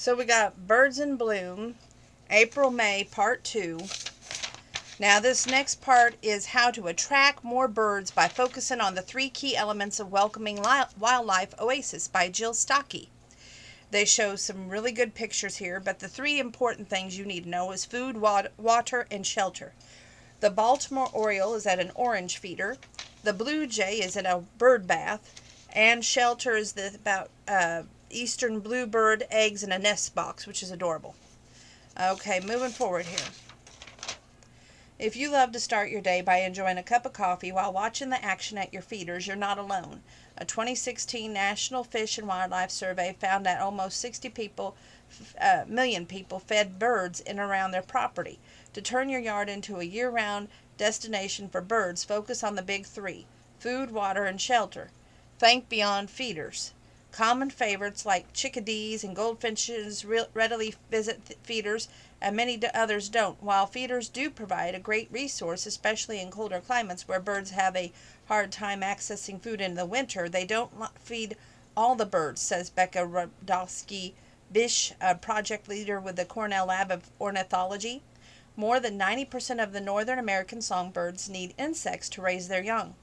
So we got Birds in Bloom, April, May, Part 2. Now this next part is how to attract more birds by focusing on the 3 key elements of welcoming wildlife oasis by Jill Stockey. They show some really good pictures here, but the 3 important things you need to know is food, water, and shelter. The Baltimore Oriole is at an orange feeder. The Blue Jay is in a bird bath. And shelter is about eastern bluebird eggs in a nest box, which is adorable. Okay, moving forward here. If you love to start your day by enjoying a cup of coffee while watching the action at your feeders, you're not alone. A 2016 National Fish and Wildlife Survey found that almost 60 million people fed birds in and around their property. To turn your yard into a year-round destination for birds, focus on the big 3: food, water, and shelter. Think beyond feeders. Common favorites like chickadees and goldfinches readily visit feeders, and many others don't. While feeders do provide a great resource, especially in colder climates where birds have a hard time accessing food in the winter, they don't feed all the birds, says Becca Rodowski-Bish, a project leader with the Cornell Lab of Ornithology. More than 90% of the northern American songbirds need insects to raise their young.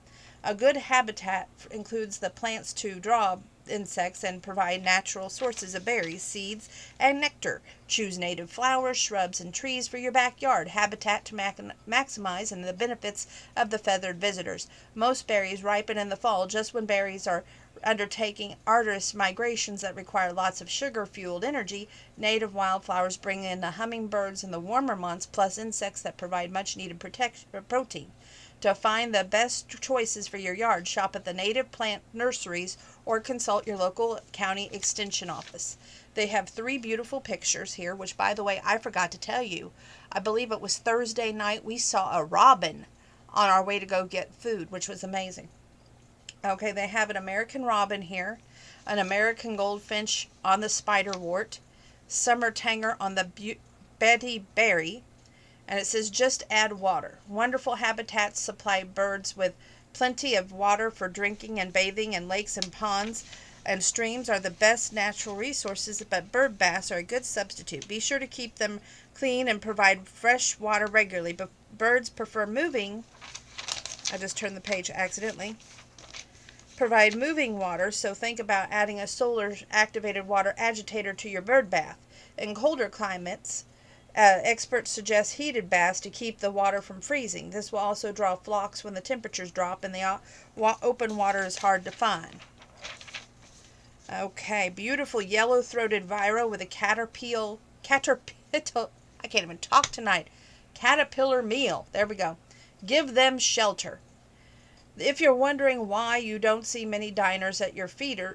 A good habitat includes the plants to draw insects and provide natural sources of berries, seeds, and nectar. Choose native flowers, shrubs, and trees for your backyard habitat to maximize and the benefits of the feathered visitors. Most berries ripen in the fall, just when berries are undertaking arduous migrations that require lots of sugar-fueled energy. Native wildflowers bring in the hummingbirds in the warmer months, plus insects that provide much-needed protein. To find the best choices for your yard, shop at the native plant nurseries or consult your local county extension office. They have 3 beautiful pictures here, which, by the way, I forgot to tell you. I believe it was Thursday night we saw a robin on our way to go get food, which was amazing. Okay, they have an American robin here, an American goldfinch on the spiderwort, summer tanger on the Betty Berry, and it says just add water. Wonderful habitats supply birds with plenty of water for drinking and bathing, and lakes and ponds and streams are the best natural resources, but bird baths are a good substitute. Be sure to keep them clean and provide fresh water regularly, but birds prefer moving. I just turned the page accidentally. Provide moving water, so think about adding a solar activated water agitator to your bird bath. In colder climates, experts suggest heated baths to keep the water from freezing. This will also draw flocks when the temperatures drop and the open water is hard to find. Okay, beautiful yellow-throated vira with a caterpillar, I can't even talk tonight. Caterpillar meal. There we go. Give them shelter. If you're wondering why you don't see many diners at your feeders,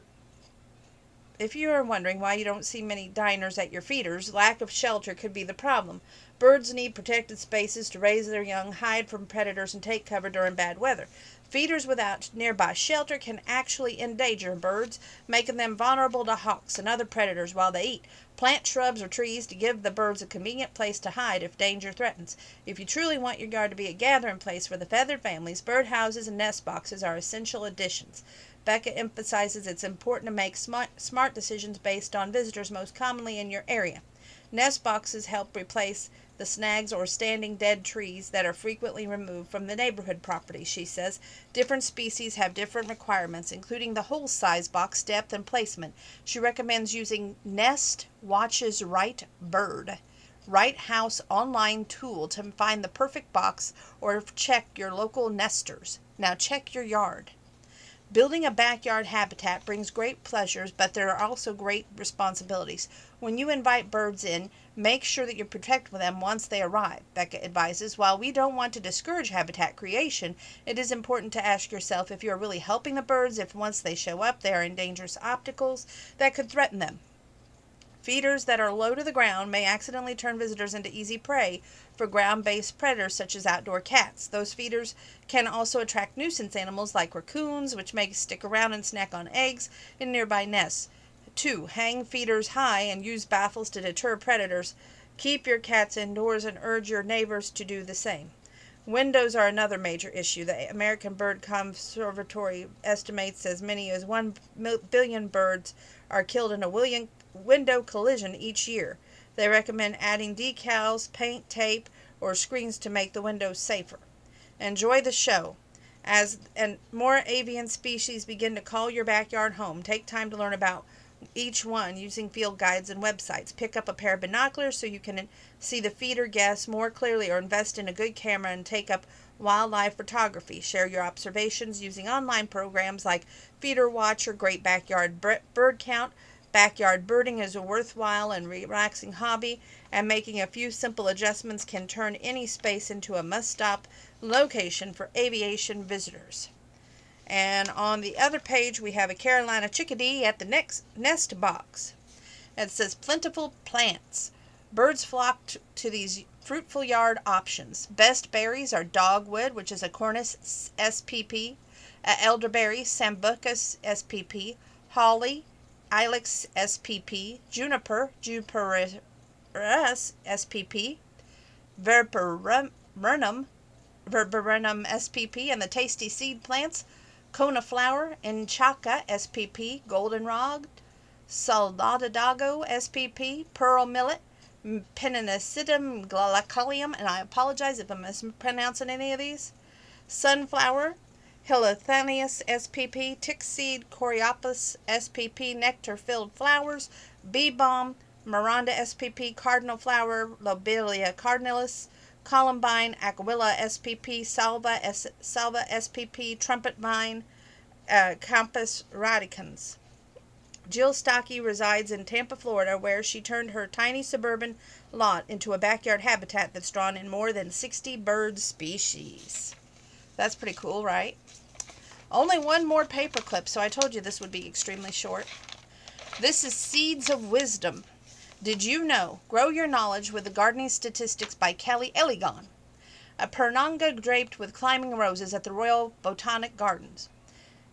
lack of shelter could be the problem. Birds need protected spaces to raise their young, hide from predators, and take cover during bad weather. Feeders without nearby shelter can actually endanger birds, making them vulnerable to hawks and other predators while they eat. Plant shrubs or trees to give the birds a convenient place to hide if danger threatens. If you truly want your yard to be a gathering place for the feathered families, birdhouses and nest boxes are essential additions. Becca emphasizes it's important to make smart decisions based on visitors most commonly in your area. Nest boxes help replace the snags or standing dead trees that are frequently removed from the neighborhood property, she says. Different species have different requirements, including the whole size box depth and placement. She recommends using Nest Watch's Right Bird Right House online tool to find the perfect box, or check your local nesters. Now check your yard. Building a backyard habitat brings great pleasures, but there are also great responsibilities. When you invite birds in, make sure that you protect them once they arrive, Becca advises. While we don't want to discourage habitat creation, it is important to ask yourself if you are really helping the birds, if once they show up they are in dangerous obstacles that could threaten them. Feeders that are low to the ground may accidentally turn visitors into easy prey for ground-based predators such as outdoor cats. Those feeders can also attract nuisance animals like raccoons, which may stick around and snack on eggs in nearby nests. 2. Hang feeders high and use baffles to deter predators. Keep your cats indoors and urge your neighbors to do the same. Windows are another major issue. The American Bird Conservatory estimates as many as 1 billion birds are killed in a window collision each year. They recommend adding decals, paint, tape, or screens to make the windows safer. Enjoy the show. As and more avian species begin to call your backyard home, take time to learn about each one using field guides and websites. Pick up a pair of binoculars so you can see the feeder guests more clearly, or invest in a good camera and take up wildlife photography. Share your observations using online programs like Feeder Watch or Great Backyard Bird Count. Backyard birding is a worthwhile and relaxing hobby, and making a few simple adjustments can turn any space into a must-stop location for aviation visitors. And on the other page, we have a Carolina chickadee at the next nest box. It says plentiful plants. Birds flock to these fruitful yard options. Best berries are dogwood, which is Acornus spp, elderberry, Sambucus spp, holly, Ilex spp, juniper, Juniperus spp, viburnum spp, and the tasty seed plants, coneflower, Inchaca spp, goldenrod, soldado spp, pearl millet, Pennicidum glaucolium, and I apologize if I'm mispronouncing any of these, sunflower, Helianthus spp, tickseed, Coreopus spp, nectar-filled flowers, bee balm, Miranda spp, cardinal flower, Lobelia cardinalis, columbine, Aquila spp, salva spp, trumpet vine, Campus radicans. Jill Stockey resides in Tampa, Florida, where she turned her tiny suburban lot into a backyard habitat that's drawn in more than 60 bird species. That's pretty cool, right? Only one more paper clip, so I told you this would be extremely short. This is Seeds of Wisdom. Did you know? Grow your knowledge with the gardening statistics by Kelly Eligon. A pernanga draped with climbing roses at the Royal Botanic Gardens.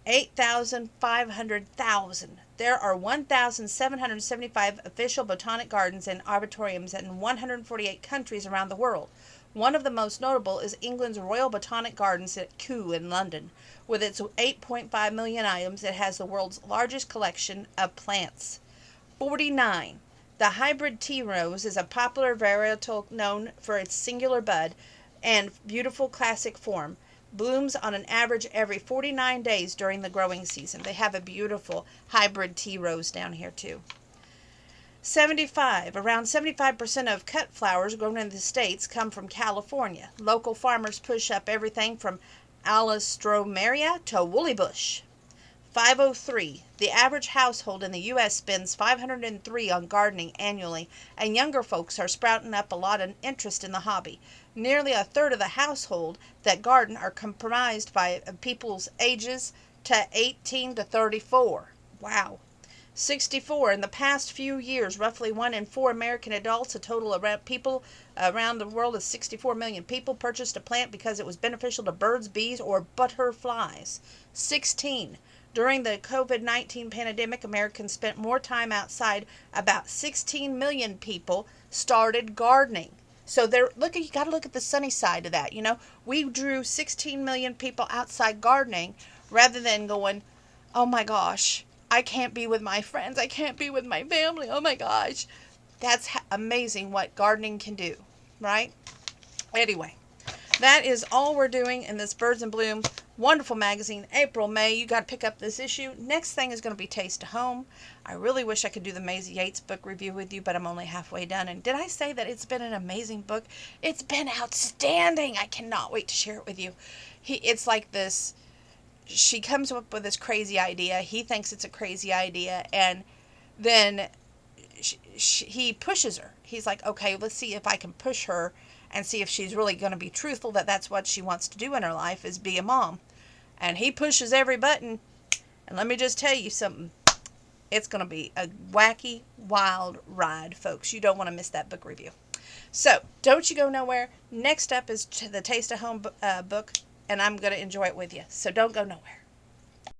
8,500,000. There are 1,775 official botanic gardens and arboreums in 148 countries around the world. One of the most notable is England's Royal Botanic Gardens at Kew in London. With its 8.5 million items, it has the world's largest collection of plants. 49. The hybrid tea rose is a popular varietal known for its singular bud and beautiful classic form. Blooms on an average every 49 days during the growing season. They have a beautiful hybrid tea rose down here too. 75. Around 75% of cut flowers grown in the States come from California. Local farmers push up everything from Alstroemeria to woolly bush. 503. The average household in the U.S. spends $503 on gardening annually, and younger folks are sprouting up a lot of interest in the hobby. Nearly a third of the household that garden are comprised by people's ages to 18 to 34. Wow. 64. In the past few years, roughly 1 in 4 American adults, a total of people around the world of 64 million people, purchased a plant because it was beneficial to birds, bees, or butterflies. 16. During the COVID-19 pandemic, Americans spent more time outside. About 16 million people started gardening. So you got to look at the sunny side of that. You know, we drew 16 million people outside gardening rather than going, oh my gosh, I can't be with my friends. I can't be with my family. Oh my gosh. That's amazing what gardening can do, right? Anyway, that is all we're doing in this Birds in Bloom wonderful magazine, April, May. You got to pick up this issue. Next thing is going to be Taste of Home. I really wish I could do the Maizy Yates book review with you, but I'm only halfway done. And did I say that it's been an amazing book? It's been outstanding. I cannot wait to share it with you. It's like this. She comes up with this crazy idea. He thinks it's a crazy idea, and then he pushes her. He's like, okay, let's see if I can push her and see if she's really going to be truthful, that that's what she wants to do in her life, is be a mom. And he pushes every button, and let me just tell you something. It's going to be a wacky, wild ride, folks. You don't want to miss that book review. So, don't you go nowhere. Next up is the Taste of Home book, and I'm going to enjoy it with you. So don't go nowhere.